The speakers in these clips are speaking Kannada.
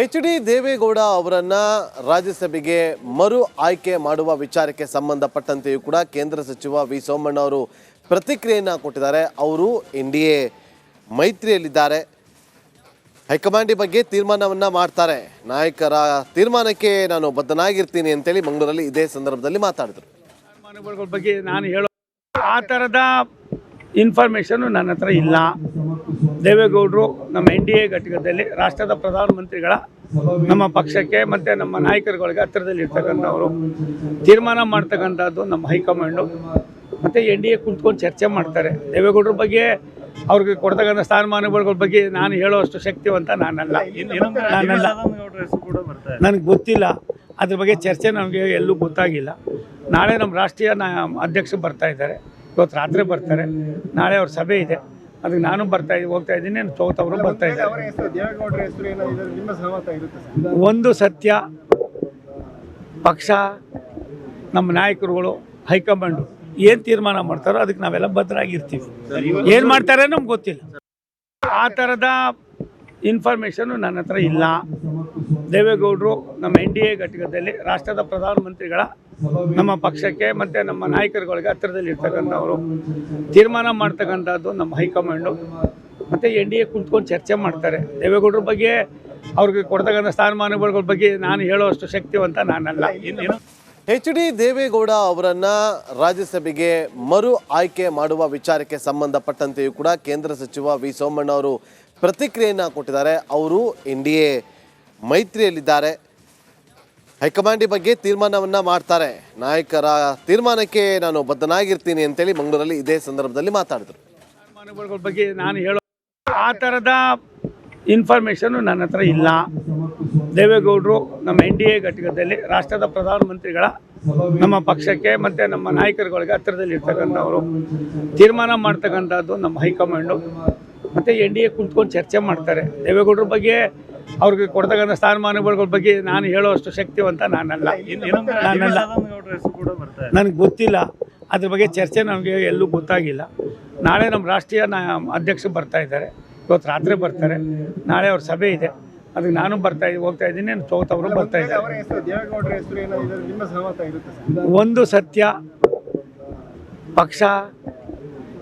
ಎಚ್.ಡಿ. ದೇವೇಗೌಡ ಅವರನ್ನ ರಾಜ್ಯಸಭೆಗೆ ಮರು ಆಯ್ಕೆ ಮಾಡುವ ವಿಚಾರಕ್ಕೆ ಸಂಬಂಧಪಟ್ಟಂತೆಯೂ ಕೂಡ ಕೇಂದ್ರ ಸಚಿವ ವಿ ಸೋಮಣ್ಣ ಅವರು ಪ್ರತಿಕ್ರಿಯೆಯನ್ನು ಕೊಟ್ಟಿದ್ದಾರೆ. ಅವರು ಎನ್.ಡಿ.ಎ ಮೈತ್ರಿಯಲ್ಲಿದ್ದಾರೆ. ಹೈಕಮಾಂಡ್ ಬಗ್ಗೆ ತೀರ್ಮಾನವನ್ನ ಮಾಡ್ತಾರೆ. ನಾಯಕರ ತೀರ್ಮಾನಕ್ಕೆ ನಾನು ಬದ್ಧನಾಗಿರ್ತೀನಿ ಅಂತೇಳಿ ಮಂಗಳೂರಲ್ಲಿ ಇದೇ ಸಂದರ್ಭದಲ್ಲಿ ಮಾತಾಡಿದರು. ತೀರ್ಮಾನಗಳ ಬಗ್ಗೆ ನಾನು ಹೇಳೋ ಆ ಥರದ ಇನ್ಫಾರ್ಮೇಷನ್ ನನ್ನ ಹತ್ರ ಇಲ್ಲ. ದೇವೇಗೌಡರು ನಮ್ಮ ಎನ್.ಡಿ.ಎ ಘಟಕದಲ್ಲಿ ರಾಷ್ಟ್ರದ ಪ್ರಧಾನಮಂತ್ರಿಗಳ ನಮ್ಮ ಪಕ್ಷಕ್ಕೆ ಮತ್ತು ನಮ್ಮ ನಾಯಕರುಗಳಿಗೆ ಹತ್ತಿರದಲ್ಲಿರ್ತಕ್ಕಂಥವರು ತೀರ್ಮಾನ ಮಾಡ್ತಕ್ಕಂಥದ್ದು ನಮ್ಮ ಹೈಕಮಾಂಡು ಮತ್ತು ಎನ್.ಡಿ.ಎ ಕುಂತ್ಕೊಂಡು ಚರ್ಚೆ ಮಾಡ್ತಾರೆ. ದೇವೇಗೌಡರ ಬಗ್ಗೆ ಅವ್ರಿಗೆ ಕೊಡ್ತಕ್ಕಂಥ ಸ್ಥಾನಮಾನಗಳ ಬಗ್ಗೆ ನಾನು ಹೇಳೋಷ್ಟು ಶಕ್ತಿವಂತ ನಾನಲ್ಲ. ನನಗೆ ಗೊತ್ತಿಲ್ಲ, ಅದ್ರ ಬಗ್ಗೆ ಚರ್ಚೆ ನಮಗೆ ಎಲ್ಲೂ ಗೊತ್ತಾಗಿಲ್ಲ. ನಾಳೆ ನಮ್ಮ ರಾಷ್ಟ್ರೀಯ ಅಧ್ಯಕ್ಷರು ಬರ್ತಾ ಇದ್ದಾರೆ, ಇವತ್ತು ರಾತ್ರಿ ಬರ್ತಾರೆ. ನಾಳೆ ಅವ್ರ ಸಭೆ ಇದೆ, ಅದಕ್ಕೆ ನಾನು ಹೋಗ್ತಾ ಇದ್ದೀನಿ. ಚೌತವರು ಬರ್ತಾ ಇದ್ದಾರೆ. ಒಂದು ಸತ್ಯ, ಪಕ್ಷ, ನಮ್ಮ ನಾಯಕರುಗಳು, ಹೈಕಮಾಂಡು ಏನು ತೀರ್ಮಾನ ಮಾಡ್ತಾರೋ ಅದಕ್ಕೆ ನಾವೆಲ್ಲ ಬದ್ಧರಾಗಿರ್ತೀವಿ. ಏನು ಮಾಡ್ತಾರೆ ನಮ್ಗೆ ಗೊತ್ತಿಲ್ಲ. ಆ ಥರದ ಇನ್ಫಾರ್ಮೇಷನ್ನು ನನ್ನ ಹತ್ರ ಇಲ್ಲ. ದೇವೇಗೌಡರು ನಮ್ಮ ಎನ್.ಡಿ.ಎ ಘಟಕದಲ್ಲಿ ರಾಷ್ಟ್ರದ ಪ್ರಧಾನಮಂತ್ರಿಗಳ ನಮ್ಮ ಪಕ್ಷಕ್ಕೆ ಮತ್ತು ನಮ್ಮ ನಾಯಕರುಗಳಿಗೆ ಹತ್ತಿರದಲ್ಲಿರ್ತಕ್ಕಂಥವರು ತೀರ್ಮಾನ ಮಾಡ್ತಕ್ಕಂಥದ್ದು ನಮ್ಮ ಹೈಕಮಾಂಡು ಮತ್ತು ಎನ್.ಡಿ.ಎ ಕುಂತ್ಕೊಂಡು ಚರ್ಚೆ ಮಾಡ್ತಾರೆ. ದೇವೇಗೌಡರ ಬಗ್ಗೆ ಅವ್ರಿಗೆ ಕೊಡ್ತಕ್ಕಂಥ ಸ್ಥಾನಮಾನಗಳ ಬಗ್ಗೆ ನಾನು ಹೇಳೋಷ್ಟು ಶಕ್ತಿವಂತ ನಾನಲ್ಲ. ಎಚ್.ಡಿ. ದೇವೇಗೌಡ ಅವರನ್ನ ರಾಜ್ಯಸಭೆಗೆ ಮರು ಆಯ್ಕೆ ಮಾಡುವ ವಿಚಾರಕ್ಕೆ ಸಂಬಂಧಪಟ್ಟಂತೆಯೂ ಕೂಡ ಕೇಂದ್ರ ಸಚಿವ ವಿ ಸೋಮಣ್ಣ ಅವರು ಪ್ರತಿಕ್ರಿಯೆಯನ್ನು ಕೊಟ್ಟಿದ್ದಾರೆ. ಅವರು ಎನ್.ಡಿ.ಎ ಮೈತ್ರಿಯಲ್ಲಿದ್ದಾರೆ. ಹೈಕಮಾಂಡ್ ಬಗ್ಗೆ ತೀರ್ಮಾನವನ್ನ ಮಾಡ್ತಾರೆ. ನಾಯಕರ ತೀರ್ಮಾನಕ್ಕೆ ನಾನು ಬದ್ಧನಾಗಿರ್ತೀನಿ ಅಂತೇಳಿ ಮಂಗಳೂರಲ್ಲಿ ಇದೇ ಸಂದರ್ಭದಲ್ಲಿ ಮಾತಾಡಿದರು. ತೀರ್ಮಾನಗಳ ಬಗ್ಗೆ ನಾನು ಹೇಳೋ ಆ ಥರದ ಇನ್ಫಾರ್ಮೇಷನ್ನು ನನ್ನ ಹತ್ರ ಇಲ್ಲ. ದೇವೇಗೌಡರು ನಮ್ಮ ಎನ್.ಡಿ.ಎ ಘಟಕದಲ್ಲಿ ರಾಷ್ಟ್ರದ ಪ್ರಧಾನಮಂತ್ರಿಗಳ ನಮ್ಮ ಪಕ್ಷಕ್ಕೆ ಮತ್ತು ನಮ್ಮ ನಾಯಕರುಗಳಿಗೆ ಹತ್ತಿರದಲ್ಲಿರ್ತಕ್ಕಂಥವರು ತೀರ್ಮಾನ ಮಾಡ್ತಕ್ಕಂಥದ್ದು ನಮ್ಮ ಹೈಕಮಾಂಡು ಮತ್ತು ಎನ್.ಡಿ.ಎ ಕುಂತ್ಕೊಂಡು ಚರ್ಚೆ ಮಾಡ್ತಾರೆ. ದೇವೇಗೌಡರ ಬಗ್ಗೆ ಅವ್ರಿಗೆ ಕೊಡ್ತಕ್ಕಂಥ ಸ್ಥಾನಮಾನಗಳ ಬಗ್ಗೆ ನಾನು ಹೇಳೋಷ್ಟು ಶಕ್ತಿವಂತ ನಾನಲ್ಲ. ನನಗೆ ಗೊತ್ತಿಲ್ಲ, ಅದ್ರ ಬಗ್ಗೆ ಚರ್ಚೆ ನಮಗೆ ಎಲ್ಲೂ ಗೊತ್ತಾಗಿಲ್ಲ. ನಾಳೆ ನಮ್ಮ ರಾಷ್ಟ್ರೀಯ ಅಧ್ಯಕ್ಷರು ಬರ್ತಾ ಇದ್ದಾರೆ, ಇವತ್ತು ರಾತ್ರಿ ಬರ್ತಾರೆ. ನಾಳೆ ಅವ್ರ ಸಭೆ ಇದೆ, ಅದಕ್ಕೆ ನಾನು ಹೋಗ್ತಾ ಇದ್ದೀನಿ. ಚೌತವರು ಬರ್ತಾ ಇದ್ದಾರೆ. ಒಂದು ಸತ್ಯ, ಪಕ್ಷ,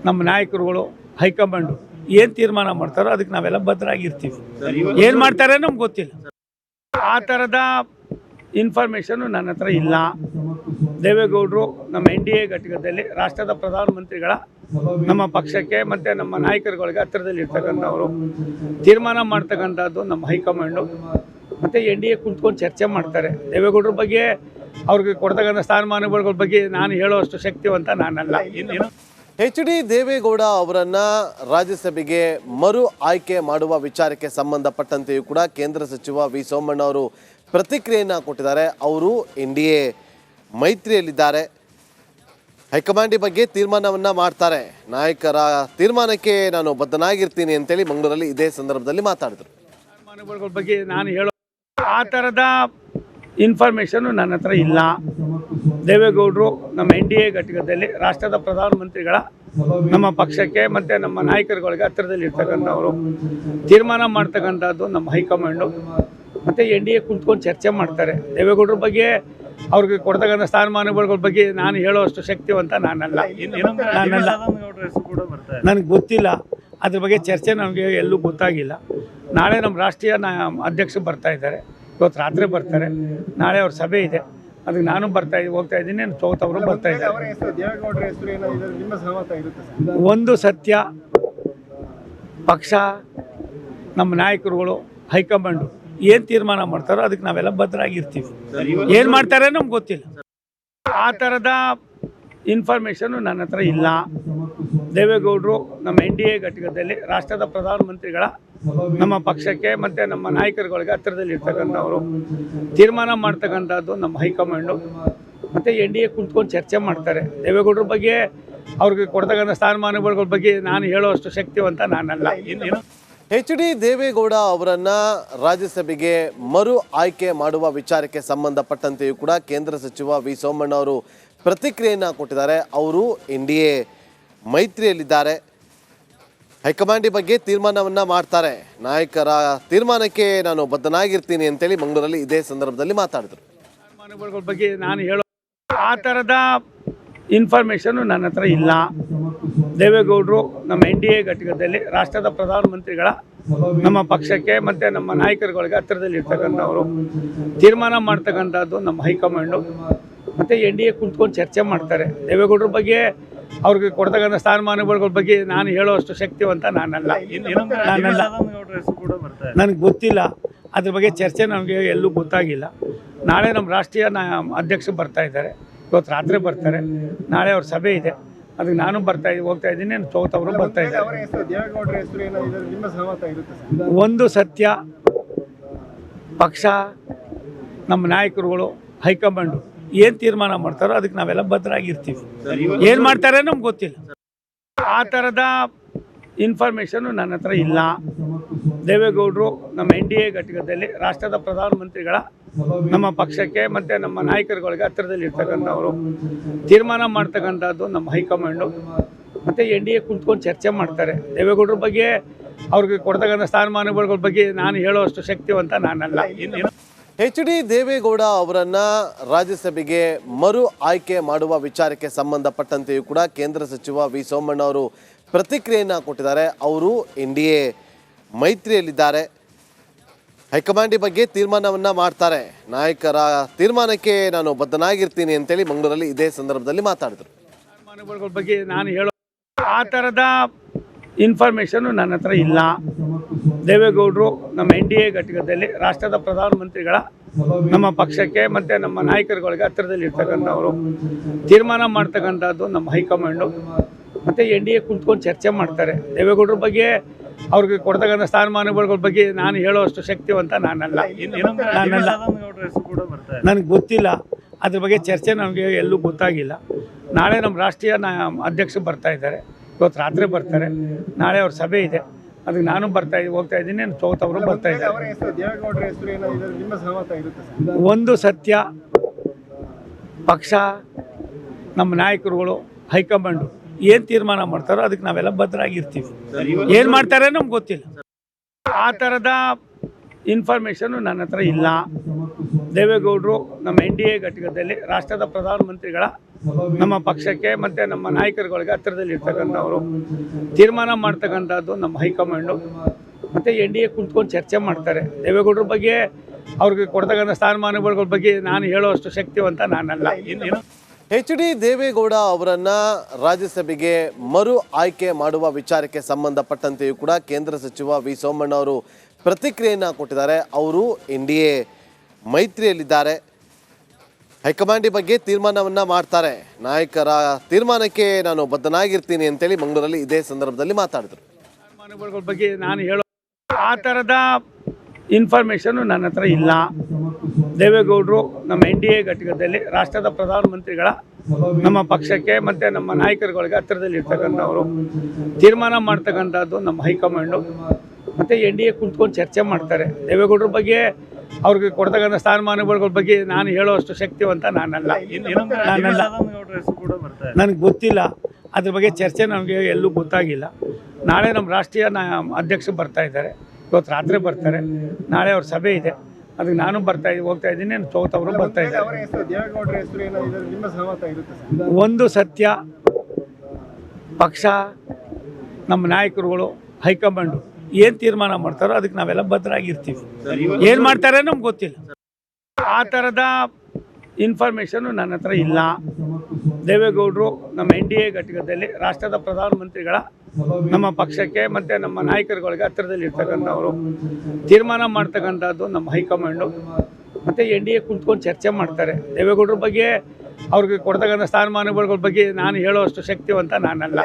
ನಮ್ಮ ನಾಯಕರುಗಳು, ಹೈಕಮಾಂಡು ಏನು ತೀರ್ಮಾನ ಮಾಡ್ತಾರೋ ಅದಕ್ಕೆ ನಾವೆಲ್ಲ ಬದ್ಧರಾಗಿರ್ತೀವಿ. ಏನು ಮಾಡ್ತಾರೆ ನಮ್ಗೆ ಗೊತ್ತಿಲ್ಲ. ಆ ಥರದ ಇನ್ಫಾರ್ಮೇಷನ್ನು ನನ್ನ ಹತ್ರ ಇಲ್ಲ. ದೇವೇಗೌಡರು ನಮ್ಮ ಎನ್.ಡಿ.ಎ ಘಟಕದಲ್ಲಿ ರಾಷ್ಟ್ರದ ಪ್ರಧಾನಮಂತ್ರಿಗಳ ನಮ್ಮ ಪಕ್ಷಕ್ಕೆ ಮತ್ತು ನಮ್ಮ ನಾಯಕರುಗಳಿಗೆ ಹತ್ತಿರದಲ್ಲಿರ್ತಕ್ಕಂಥವರು ತೀರ್ಮಾನ ಮಾಡ್ತಕ್ಕಂಥದ್ದು ನಮ್ಮ ಹೈಕಮಾಂಡು ಮತ್ತು ಎನ್.ಡಿ.ಎ ಕುಂತ್ಕೊಂಡು ಚರ್ಚೆ ಮಾಡ್ತಾರೆ. ದೇವೇಗೌಡರ ಬಗ್ಗೆ ಅವ್ರಿಗೆ ಕೊಡ್ತಕ್ಕಂಥ ಸ್ಥಾನಮಾನಗಳ ಬಗ್ಗೆ ನಾನು ಹೇಳೋಷ್ಟು ಶಕ್ತಿವಂತ ನಾನಲ್ಲ. ಎಚ್.ಡಿ. ದೇವೇಗೌಡ ಅವರನ್ನ ರಾಜ್ಯಸಭೆಗೆ ಮರು ಆಯ್ಕೆ ಮಾಡುವ ವಿಚಾರಕ್ಕೆ ಸಂಬಂಧಪಟ್ಟಂತೆಯೂ ಕೂಡ ಕೇಂದ್ರ ಸಚಿವ ವಿ ಸೋಮಣ್ಣ ಅವರು ಪ್ರತಿಕ್ರಿಯೆಯನ್ನು ಕೊಟ್ಟಿದ್ದಾರೆ. ಅವರು ಎನ್.ಡಿ.ಎ ಮೈತ್ರಿಯಲ್ಲಿದ್ದಾರೆ. ಹೈಕಮಾಂಡ್ ಬಗ್ಗೆ ತೀರ್ಮಾನವನ್ನ ಮಾಡ್ತಾರೆ. ನಾಯಕರ ತೀರ್ಮಾನಕ್ಕೆ ನಾನು ಬದ್ಧನಾಗಿರ್ತೀನಿ ಅಂತೇಳಿ ಮಂಗಳೂರಲ್ಲಿ ಇದೇ ಸಂದರ್ಭದಲ್ಲಿ ಮಾತಾಡಿದರು. ತೀರ್ಮಾನಗಳ ಬಗ್ಗೆ ನಾನು ಹೇಳೋ ಆ ಥರದ ಇನ್ಫಾರ್ಮೇಷನ್ನು ನನ್ನ ಹತ್ರ ಇಲ್ಲ. ದೇವೇಗೌಡರು ನಮ್ಮ ಎನ್.ಡಿ.ಎ ಘಟಕದಲ್ಲಿ ರಾಷ್ಟ್ರದ ಪ್ರಧಾನಮಂತ್ರಿಗಳ ನಮ್ಮ ಪಕ್ಷಕ್ಕೆ ಮತ್ತು ನಮ್ಮ ನಾಯಕರುಗಳಿಗೆ ಹತ್ತಿರದಲ್ಲಿರ್ತಕ್ಕಂಥವರು ತೀರ್ಮಾನ ಮಾಡ್ತಕ್ಕಂಥದ್ದು ನಮ್ಮ ಹೈಕಮಾಂಡು ಮತ್ತು ಎನ್.ಡಿ.ಎ ಕುಂತ್ಕೊಂಡು ಚರ್ಚೆ ಮಾಡ್ತಾರೆ. ದೇವೇಗೌಡರ ಬಗ್ಗೆ ಅವ್ರಿಗೆ ಕೊಡ್ತಕ್ಕಂಥ ಸ್ಥಾನಮಾನಗಳ ಬಗ್ಗೆ ನಾನು ಹೇಳೋಷ್ಟು ಶಕ್ತಿವಂತ ನಾನಲ್ಲ. ನನಗೆ ಗೊತ್ತಿಲ್ಲ, ಅದ್ರ ಬಗ್ಗೆ ಚರ್ಚೆ ನಮಗೆ ಎಲ್ಲೂ ಗೊತ್ತಾಗಿಲ್ಲ. ನಾಳೆ ನಮ್ಮ ರಾಷ್ಟ್ರೀಯ ಅಧ್ಯಕ್ಷರು ಬರ್ತಾ ಇದ್ದಾರೆ, ಇವತ್ತು ರಾತ್ರಿ ಬರ್ತಾರೆ. ನಾಳೆ ಅವ್ರ ಸಭೆ ಇದೆ, ಅದಕ್ಕೆ ನಾನು ಹೋಗ್ತಾ ಇದ್ದೀನಿ. ಚೌತವರು ಬರ್ತಾ ಇದ್ದಾರೆ. ಒಂದು ಸತ್ಯ, ಪಕ್ಷ, ನಮ್ಮ ನಾಯಕರುಗಳು, ಹೈಕಮಾಂಡು ಏನು ತೀರ್ಮಾನ ಮಾಡ್ತಾರೋ ಅದಕ್ಕೆ ನಾವೆಲ್ಲ ಬದ್ಧರಾಗಿರ್ತೀವಿ. ಏನು ಮಾಡ್ತಾರೆ ನಮ್ಗೆ ಗೊತ್ತಿಲ್ಲ. ಆ ಥರದ ಇನ್ಫಾರ್ಮೇಷನ್ನು ನನ್ನ ಹತ್ರ ಇಲ್ಲ. ದೇವೇಗೌಡರು ನಮ್ಮ ಎನ್.ಡಿ.ಎ ಘಟಕದಲ್ಲಿ ರಾಷ್ಟ್ರದ ಪ್ರಧಾನಮಂತ್ರಿಗಳ ನಮ್ಮ ಪಕ್ಷಕ್ಕೆ ಮತ್ತು ನಮ್ಮ ನಾಯಕರುಗಳಿಗೆ ಹತ್ತಿರದಲ್ಲಿರ್ತಕ್ಕಂಥವರು ತೀರ್ಮಾನ ಮಾಡ್ತಕ್ಕಂಥದ್ದು ನಮ್ಮ ಹೈಕಮಾಂಡು ಮತ್ತು ಎನ್.ಡಿ.ಎ ಕುಂತ್ಕೊಂಡು ಚರ್ಚೆ ಮಾಡ್ತಾರೆ. ದೇವೇಗೌಡರ ಬಗ್ಗೆ ಅವ್ರಿಗೆ ಕೊಡ್ತಕ್ಕಂಥ ಸ್ಥಾನಮಾನಗಳ ಬಗ್ಗೆ ನಾನು ಹೇಳೋಷ್ಟು ಶಕ್ತಿವಂತ ನಾನಲ್ಲ. ಎಚ್.ಡಿ. ದೇವೇಗೌಡ ಅವರನ್ನ ರಾಜ್ಯಸಭೆಗೆ ಮರು ಆಯ್ಕೆ ಮಾಡುವ ವಿಚಾರಕ್ಕೆ ಸಂಬಂಧಪಟ್ಟಂತೆಯೂ ಕೂಡ ಕೇಂದ್ರ ಸಚಿವ ವಿ ಸೋಮಣ್ಣ ಅವರು ಪ್ರತಿಕ್ರಿಯೆಯನ್ನು ಕೊಟ್ಟಿದ್ದಾರೆ. ಅವರು ಎನ್.ಡಿ.ಎ ಮೈತ್ರಿಯಲ್ಲಿದ್ದಾರೆ. ಹೈಕಮಾಂಡ್ ಈ ಬಗ್ಗೆ ತೀರ್ಮಾನವನ್ನ ಮಾಡ್ತಾರೆ. ನಾಯಕರ ತೀರ್ಮಾನಕ್ಕೆ ನಾನು ಬದ್ಧನಾಗಿರ್ತೀನಿ ಅಂತೇಳಿ ಮಂಗಳೂರಲ್ಲಿ ಇದೇ ಸಂದರ್ಭದಲ್ಲಿ ಮಾತಾಡಿದ್ರು. ತೀರ್ಮಾನಗಳ ಬಗ್ಗೆ ನಾನು ಹೇಳೋ ಆ ಥರದ ಇನ್ಫಾರ್ಮೇಷನ್ ನನ್ನ ಹತ್ರ ಇಲ್ಲ. ದೇವೇಗೌಡರು ನಮ್ಮ NDA ಘಟಕದಲ್ಲಿ ರಾಷ್ಟ್ರದ ಪ್ರಧಾನಮಂತ್ರಿಗಳ ನಮ್ಮ ಪಕ್ಷಕ್ಕೆ ಮತ್ತು ನಮ್ಮ ನಾಯಕರುಗಳಿಗೆ ಹತ್ತಿರದಲ್ಲಿ ಇರ್ತಕ್ಕಂಥವರು. ತೀರ್ಮಾನ ಮಾಡ್ತಕ್ಕಂಥದ್ದು ನಮ್ಮ ಹೈಕಮಾಂಡು ಮತ್ತು NDA ಕುಂತ್ಕೊಂಡು ಚರ್ಚೆ ಮಾಡ್ತಾರೆ. ದೇವೇಗೌಡರ ಬಗ್ಗೆ ಅವ್ರಿಗೆ ಕೊಡ್ತಕ್ಕಂಥ ಸ್ಥಾನಮಾನಗಳ ಬಗ್ಗೆ ನಾನು ಹೇಳೋಷ್ಟು ಶಕ್ತಿವಂತ ನಾನಲ್ಲ. ನನಗೆ ಗೊತ್ತಿಲ್ಲ, ಅದ್ರ ಬಗ್ಗೆ ಚರ್ಚೆ ನಮಗೆ ಎಲ್ಲೂ ಗೊತ್ತಾಗಿಲ್ಲ. ನಾಳೆ ನಮ್ಮ ರಾಷ್ಟ್ರೀಯ ಅಧ್ಯಕ್ಷರು ಬರ್ತಾ ಇದ್ದಾರೆ, ಇವತ್ತು ರಾತ್ರಿ ಬರ್ತಾರೆ. ನಾಳೆ ಅವ್ರ ಸಭೆ ಇದೆ, ಅದಕ್ಕೆ ನಾನು ಹೋಗ್ತಾ ಇದ್ದೀನಿ. ಅವರು ಬರ್ತಾ ಇದ್ದಾರೆ. ಒಂದು ಸತ್ಯ, ಪಕ್ಷ, ನಮ್ಮ ನಾಯಕರುಗಳು, ಹೈಕಮಾಂಡು ಏನು ತೀರ್ಮಾನ ಮಾಡ್ತಾರೋ ಅದಕ್ಕೆ ನಾವೆಲ್ಲ ಬದ್ಧರಾಗಿರ್ತೀವಿ. ಏನು ಮಾಡ್ತಾರೆ ನಮ್ಗೆ ಗೊತ್ತಿಲ್ಲ. ಆ ಥರದ ಇನ್ಫಾರ್ಮೇಷನ್ನು ನನ್ನ ಹತ್ರ ಇಲ್ಲ. ದೇವೇಗೌಡರು ನಮ್ಮ NDA ಘಟಕದಲ್ಲಿ ರಾಷ್ಟ್ರದ ಪ್ರಧಾನಮಂತ್ರಿಗಳ ನಮ್ಮ ಪಕ್ಷಕ್ಕೆ ಮತ್ತು ನಮ್ಮ ನಾಯಕರುಗಳಿಗೆ ಹತ್ತಿರದಲ್ಲಿ ಇರ್ತಕ್ಕಂಥವರು. ತೀರ್ಮಾನ ಮಾಡ್ತಕ್ಕಂಥದ್ದು ನಮ್ಮ ಹೈಕಮಾಂಡು ಮತ್ತು NDA ಕುಂತ್ಕೊಂಡು ಚರ್ಚೆ ಮಾಡ್ತಾರೆ. ದೇವೇಗೌಡರ ಬಗ್ಗೆ ಅವ್ರಿಗೆ ಕೊಡ್ತಕ್ಕಂಥ ಸ್ಥಾನಮಾನಗಳ ಬಗ್ಗೆ ನಾನು ಹೇಳೋಷ್ಟು ಶಕ್ತಿವಂತ ನಾನಲ್ಲ. HD ದೇವೇಗೌಡ ಅವರನ್ನ ರಾಜ್ಯಸಭೆಗೆ ಮರು ಆಯ್ಕೆ ಮಾಡುವ ವಿಚಾರಕ್ಕೆ ಸಂಬಂಧಪಟ್ಟಂತೆಯೂ ಕೂಡ ಕೇಂದ್ರ ಸಚಿವ ವಿ ಸೋಮಣ್ಣ ಅವರು ಪ್ರತಿಕ್ರಿಯೆಯನ್ನು ಕೊಟ್ಟಿದ್ದಾರೆ. ಅವರು NDA ಮೈತ್ರಿಯಲ್ಲಿದ್ದಾರೆ. ಹೈಕಮಾಂಡ್ ಈ ಬಗ್ಗೆ ತೀರ್ಮಾನವನ್ನ ಮಾಡ್ತಾರೆ. ನಾಯಕರ ತೀರ್ಮಾನಕ್ಕೆ ನಾನು ಬದ್ಧನಾಗಿರ್ತೀನಿ ಅಂತೇಳಿ ಮಂಗಳೂರಲ್ಲಿ ಇದೇ ಸಂದರ್ಭದಲ್ಲಿ ಮಾತಾಡಿದ್ರು. ತೀರ್ಮಾನಗಳ ಬಗ್ಗೆ ನಾನು ಹೇಳೋ ಆ ಥರದ ಇನ್ಫಾರ್ಮೇಷನ್ನು ನನ್ನ ಹತ್ರ ಇಲ್ಲ. ದೇವೇಗೌಡರು ನಮ್ಮ NDA ಘಟಕದಲ್ಲಿ ರಾಷ್ಟ್ರದ ಪ್ರಧಾನಮಂತ್ರಿಗಳ ನಮ್ಮ ಪಕ್ಷಕ್ಕೆ ಮತ್ತು ನಮ್ಮ ನಾಯಕರುಗಳಿಗೆ ಹತ್ತಿರದಲ್ಲಿ ಇರ್ತಕ್ಕಂಥವರು. ತೀರ್ಮಾನ ಮಾಡ್ತಕ್ಕಂಥದ್ದು ನಮ್ಮ ಹೈಕಮಾಂಡು ಮತ್ತು NDA ಕುಂತ್ಕೊಂಡು ಚರ್ಚೆ ಮಾಡ್ತಾರೆ. ದೇವೇಗೌಡರ ಬಗ್ಗೆ ಅವ್ರಿಗೆ ಕೊಡ್ತಕ್ಕಂಥ ಸ್ಥಾನಮಾನಗಳ ಬಗ್ಗೆ ನಾನು ಹೇಳೋಷ್ಟು ಶಕ್ತಿವಂತ ನಾನಲ್ಲ. ನನಗೆ ಗೊತ್ತಿಲ್ಲ, ಅದ್ರ ಬಗ್ಗೆ ಚರ್ಚೆ ನಮಗೆ ಎಲ್ಲೂ ಗೊತ್ತಾಗಿಲ್ಲ. ನಾಳೆ ನಮ್ಮ ರಾಷ್ಟ್ರೀಯ ಅಧ್ಯಕ್ಷರು ಬರ್ತಾ ಇದ್ದಾರೆ, ಇವತ್ತು ರಾತ್ರಿ ಬರ್ತಾರೆ. ನಾಳೆ ಅವ್ರ ಸಭೆ ಇದೆ, ಅದಕ್ಕೆ ನಾನು ಹೋಗ್ತಾ ಇದ್ದೀನಿ. ಅವರು ಬರ್ತಾ ಇದ್ದಾರೆ. ಒಂದು ಸತ್ಯ, ಪಕ್ಷ, ನಮ್ಮ ನಾಯಕರುಗಳು, ಹೈಕಮಾಂಡು ಏನು ತೀರ್ಮಾನ ಮಾಡ್ತಾರೋ ಅದಕ್ಕೆ ನಾವೆಲ್ಲ ಬದ್ಧರಾಗಿರ್ತೀವಿ. ಏನು ಮಾಡ್ತಾರೆ ನಮ್ಗೆ ಗೊತ್ತಿಲ್ಲ. ಆ ಥರದ ಇನ್ಫಾರ್ಮೇಷನ್ನು ನನ್ನ ಹತ್ರ ಇಲ್ಲ. ದೇವೇಗೌಡರು ನಮ್ಮ NDA ಘಟಕದಲ್ಲಿ ರಾಷ್ಟ್ರದ ಪ್ರಧಾನಮಂತ್ರಿಗಳ ನಮ್ಮ ಪಕ್ಷಕ್ಕೆ ಮತ್ತು ನಮ್ಮ ನಾಯಕರುಗಳಿಗೆ ಹತ್ತಿರದಲ್ಲಿ ಇರ್ತಕ್ಕಂಥವರು. ತೀರ್ಮಾನ ಮಾಡ್ತಕ್ಕಂಥದ್ದು ನಮ್ಮ ಹೈಕಮಾಂಡು ಮತ್ತು NDA ಕುಂತ್ಕೊಂಡು ಚರ್ಚೆ ಮಾಡ್ತಾರೆ. ದೇವೇಗೌಡರ ಬಗ್ಗೆ ಅವ್ರಿಗೆ ಕೊಡ್ತಕ್ಕಂಥ ಸ್ಥಾನಮಾನಗಳ ಬಗ್ಗೆ ನಾನು ಹೇಳೋಷ್ಟು ಶಕ್ತಿವಂತ ನಾನಲ್ಲ. HD ದೇವೇಗೌಡ ಅವರನ್ನ ರಾಜ್ಯಸಭೆಗೆ ಮರು ಆಯ್ಕೆ ಮಾಡುವ ವಿಚಾರಕ್ಕೆ ಸಂಬಂಧಪಟ್ಟಂತೆಯೂ ಕೂಡ ಕೇಂದ್ರ ಸಚಿವ ವಿ ಸೋಮಣ್ಣ ಅವರು ಪ್ರತಿಕ್ರಿಯೆಯನ್ನು ಕೊಟ್ಟಿದ್ದಾರೆ. ಅವರು NDA ಮೈತ್ರಿಯಲ್ಲಿದ್ದಾರೆ. ಹೈಕಮಾಂಡ್ ಈ ಬಗ್ಗೆ ತೀರ್ಮಾನವನ್ನ ಮಾಡ್ತಾರೆ. ನಾಯಕರ ತೀರ್ಮಾನಕ್ಕೆ ನಾನು ಬದ್ಧನಾಗಿರ್ತೀನಿ ಅಂತೇಳಿ ಮಂಗಳೂರಲ್ಲಿ ಇದೇ ಸಂದರ್ಭದಲ್ಲಿ ಮಾತಾಡಿದ್ರು. ತೀರ್ಮಾನಗಳ ಬಗ್ಗೆ ನಾನು ಹೇಳೋ ಆ ಥರದ ಇನ್ಫಾರ್ಮೇಷನ್ನು ನನ್ನ ಹತ್ರ ಇಲ್ಲ. ದೇವೇಗೌಡರು ನಮ್ಮ NDA ಘಟಕದಲ್ಲಿ ರಾಷ್ಟ್ರದ ಪ್ರಧಾನಮಂತ್ರಿಗಳ ನಮ್ಮ ಪಕ್ಷಕ್ಕೆ ಮತ್ತು ನಮ್ಮ ನಾಯಕರುಗಳಿಗೆ ಹತ್ತಿರದಲ್ಲಿ ಇರ್ತಕ್ಕಂಥವರು. ತೀರ್ಮಾನ ಮಾಡ್ತಕ್ಕಂಥದ್ದು ನಮ್ಮ ಹೈಕಮಾಂಡು ಮತ್ತು NDA ಕುಂತ್ಕೊಂಡು ಚರ್ಚೆ ಮಾಡ್ತಾರೆ. ದೇವೇಗೌಡರ ಬಗ್ಗೆ ಅವ್ರಿಗೆ ಕೊಡ್ತಕ್ಕಂಥ ಸ್ಥಾನಮಾನಗಳ ಬಗ್ಗೆ ನಾನು ಹೇಳೋಷ್ಟು ಶಕ್ತಿವಂತ ನಾನಲ್ಲ. ನನಗೆ ಗೊತ್ತಿಲ್ಲ, ಅದ್ರ ಬಗ್ಗೆ ಚರ್ಚೆ ನಮಗೆ ಎಲ್ಲೂ ಗೊತ್ತಾಗಿಲ್ಲ. ನಾಳೆ ನಮ್ಮ ರಾಷ್ಟ್ರೀಯ ಅಧ್ಯಕ್ಷರು ಬರ್ತಾ ಇದ್ದಾರೆ, ಇವತ್ತು ರಾತ್ರಿ ಬರ್ತಾರೆ. ನಾಳೆ ಅವ್ರ ಸಭೆ ಇದೆ, ಅದಕ್ಕೆ ನಾನು ಹೋಗ್ತಾ ಇದ್ದೀನಿ. ಅವರು ಬರ್ತಾ ಇದ್ದಾರೆ. ಒಂದು ಸತ್ಯ, ಪಕ್ಷ, ನಮ್ಮ ನಾಯಕರುಗಳು, ಹೈಕಮಾಂಡು ಏನು ತೀರ್ಮಾನ ಮಾಡ್ತಾರೋ ಅದಕ್ಕೆ ನಾವೆಲ್ಲ ಬದ್ಧರಾಗಿರ್ತೀವಿ. ಏನು ಮಾಡ್ತಾರೆ ನಮ್ಗೆ ಗೊತ್ತಿಲ್ಲ. ಆ ಥರದ ಇನ್ಫಾರ್ಮೇಷನ್ನು ನನ್ನ ಹತ್ರ ಇಲ್ಲ. ದೇವೇಗೌಡರು ನಮ್ಮ NDA ಘಟಕದಲ್ಲಿ ರಾಷ್ಟ್ರದ ಪ್ರಧಾನಮಂತ್ರಿಗಳ ನಮ್ಮ ಪಕ್ಷಕ್ಕೆ ಮತ್ತು ನಮ್ಮ ನಾಯಕರುಗಳಿಗೆ ಹತ್ತಿರದಲ್ಲಿ ಇರ್ತಕ್ಕಂಥವರು. ತೀರ್ಮಾನ ಮಾಡ್ತಕ್ಕಂಥದ್ದು ನಮ್ಮ ಹೈಕಮಾಂಡು ಮತ್ತು NDA ಕುಂತ್ಕೊಂಡು ಚರ್ಚೆ ಮಾಡ್ತಾರೆ. ದೇವೇಗೌಡರ ಬಗ್ಗೆ ಅವ್ರಿಗೆ ಕೊಡ್ತಕ್ಕಂಥ ಸ್ಥಾನಮಾನಗಳ ಬಗ್ಗೆ ನಾನು ಹೇಳೋಷ್ಟು ಶಕ್ತಿವಂತ ನಾನಲ್ಲ.